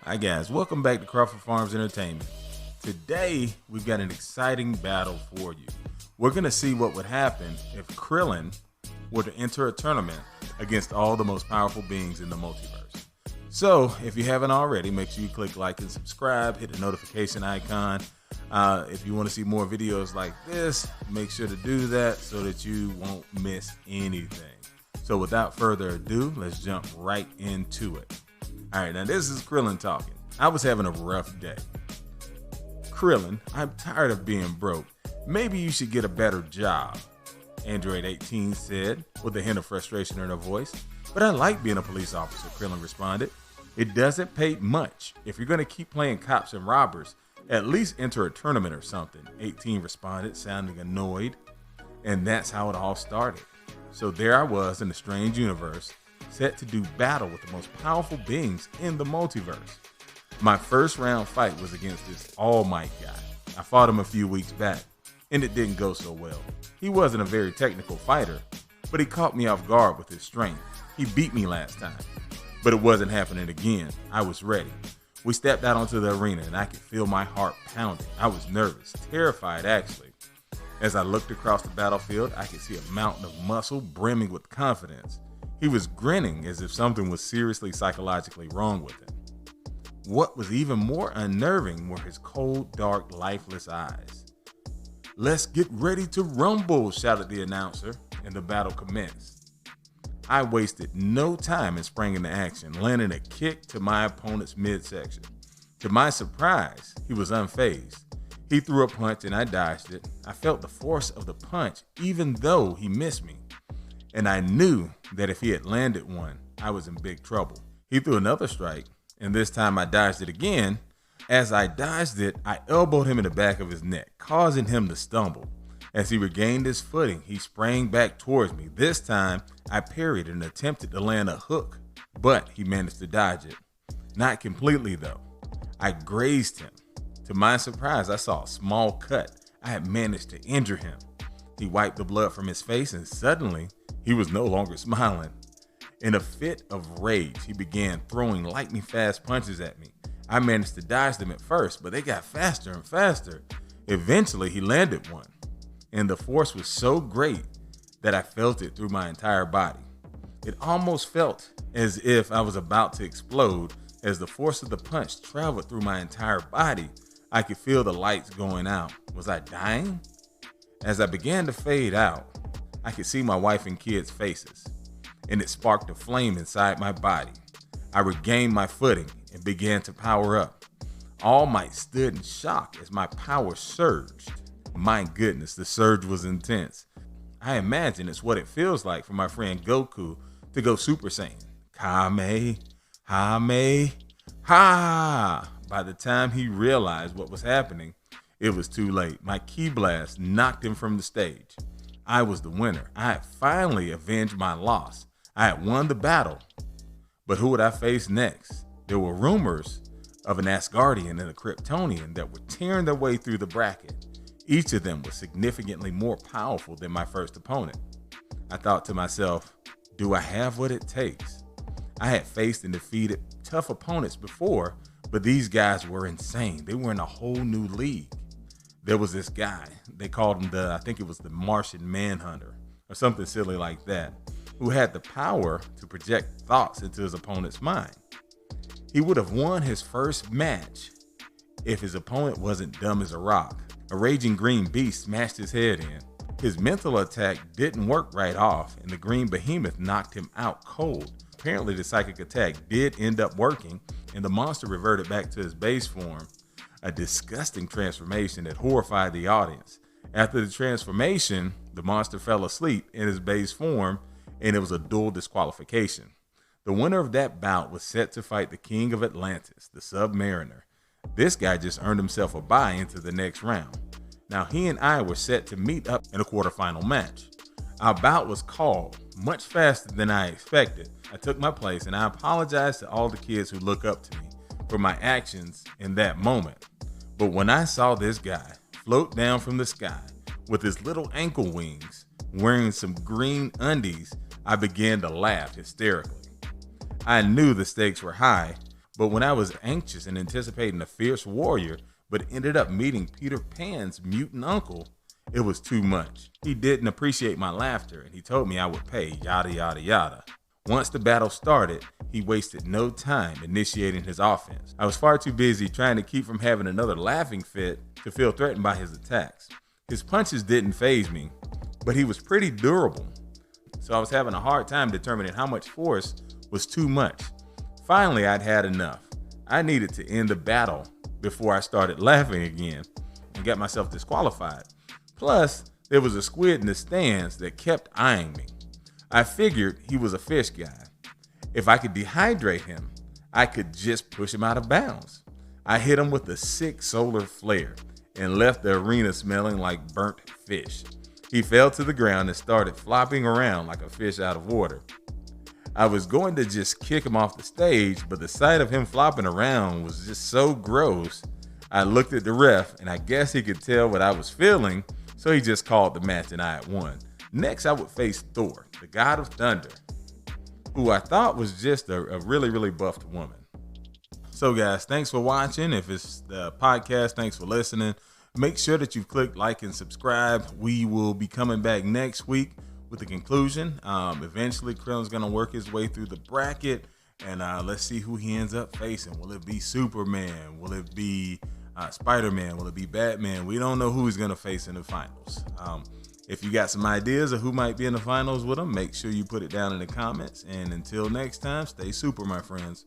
Hi guys, welcome back to Crawford Farms Entertainment. Today, we've got an exciting battle for you. We're going to see what would happen if Krillin were to enter a tournament against all the most powerful beings in the multiverse. So, if you haven't already, make sure you click like and subscribe, hit the notification icon. If you want to see more videos like this, make sure to do that so that you won't miss anything. So without further ado, let's jump right into it. All right, now this is Krillin talking. I was having a rough day. Krillin, I'm tired of being broke. Maybe you should get a better job, Android 18 said with a hint of frustration in her voice. But I like being a police officer, Krillin responded. It doesn't pay much. If you're going to keep playing cops and robbers, at least enter a tournament or something, 18 responded, sounding annoyed. And that's how it all started. So there I was in a strange universe, set to do battle with the most powerful beings in the multiverse. My first round fight was against this All Might guy. I fought him a few weeks back, and it didn't go so well. He wasn't a very technical fighter, but he caught me off guard with his strength. He beat me last time, but it wasn't happening again. I was ready. We stepped out onto the arena, and I could feel my heart pounding. I was nervous, terrified actually. As I looked across the battlefield, I could see a mountain of muscle brimming with confidence. He was grinning as if something was seriously psychologically wrong with him. What was even more unnerving were his cold, dark, lifeless eyes. "Let's get ready to rumble," shouted the announcer, and the battle commenced. I wasted no time and sprang into action, landing a kick to my opponent's midsection. To my surprise, he was unfazed. He threw a punch and I dodged it. I felt the force of the punch even though he missed me. And I knew that if he had landed one, I was in big trouble. He threw another strike, and this time I dodged it again. As I dodged it, I elbowed him in the back of his neck, causing him to stumble. As he regained his footing, he sprang back towards me. This time, I parried and attempted to land a hook, but he managed to dodge it. Not completely though. I grazed him. To my surprise, I saw a small cut. I had managed to injure him. He wiped the blood from his face, and suddenly, he was no longer smiling. In a fit of rage, he began throwing lightning-fast punches at me. I managed to dodge them at first, but they got faster and faster. Eventually, he landed one, and the force was so great that I felt it through my entire body. It almost felt as if I was about to explode as the force of the punch traveled through my entire body. I could feel the lights going out. Was I dying? As I began to fade out, I could see my wife and kids' faces, and it sparked a flame inside my body. I regained my footing and began to power up. All Might stood in shock as my power surged. My goodness, the surge was intense. I imagine it's what it feels like for my friend Goku to go Super Saiyan. Ha! By the time he realized what was happening, it was too late. My ki blast knocked him from the stage. I was the winner. I had finally avenged my loss. I had won the battle. But who would I face next? There were rumors of an Asgardian and a Kryptonian that were tearing their way through the bracket. Each of them was significantly more powerful than my first opponent. I thought to myself, do I have what it takes? I had faced and defeated tough opponents before, but these guys were insane. They were in a whole new league. There was this guy, they called him I think it was the Martian Manhunter or something silly like that, who had the power to project thoughts into his opponent's mind. He would have won his first match if his opponent wasn't dumb as a rock. A raging green beast smashed his head in. His mental attack didn't work right off, and the green behemoth knocked him out cold. Apparently the psychic attack did end up working, and the monster reverted back to his base form. A disgusting transformation that horrified the audience. After the transformation, the monster fell asleep in his base form, and it was a dual disqualification. The winner of that bout was set to fight the king of Atlantis, the Submariner. This guy just earned himself a bye into the next round. Now he and I were set to meet up in a quarterfinal match. Our bout was called much faster than I expected. I took my place, and I apologized to all the kids who look up to me for my actions in that moment. But when I saw this guy float down from the sky with his little ankle wings, wearing some green undies, I began to laugh hysterically. I knew the stakes were high, But when I was anxious and anticipating a fierce warrior, but ended up meeting Peter Pan's mutant uncle, it was too much. He didn't appreciate my laughter, and he told me I would pay, yada, yada, yada. Once the battle started, he wasted no time initiating his offense. I was far too busy trying to keep from having another laughing fit to feel threatened by his attacks. His punches didn't faze me, but he was pretty durable, so I was having a hard time determining how much force was too much. Finally, I'd had enough. I needed to end the battle before I started laughing again and got myself disqualified. Plus, there was a squid in the stands that kept eyeing me. I figured he was a fish guy. If I could dehydrate him, I could just push him out of bounds. I hit him with a sick solar flare and left the arena smelling like burnt fish. He fell to the ground and started flopping around like a fish out of water. I was going to just kick him off the stage, but the sight of him flopping around was just so gross. I looked at the ref, and I guess he could tell what I was feeling, so he just called the match and I had won. Next, I would face Thor, the god of thunder, who I thought was just a really, really buffed woman. So guys, thanks for watching. If it's the podcast, thanks for listening. Make sure that you've clicked like and subscribe. We will be coming back next week with the conclusion. Eventually, Krillin's going to work his way through the bracket, and let's see who he ends up facing. Will it be Superman? Will it be Spider-Man? Will it be Batman? We don't know who he's going to face in the finals. If you got some ideas of who might be in the finals with him, make sure you put it down in the comments. And until next time, stay super, my friends.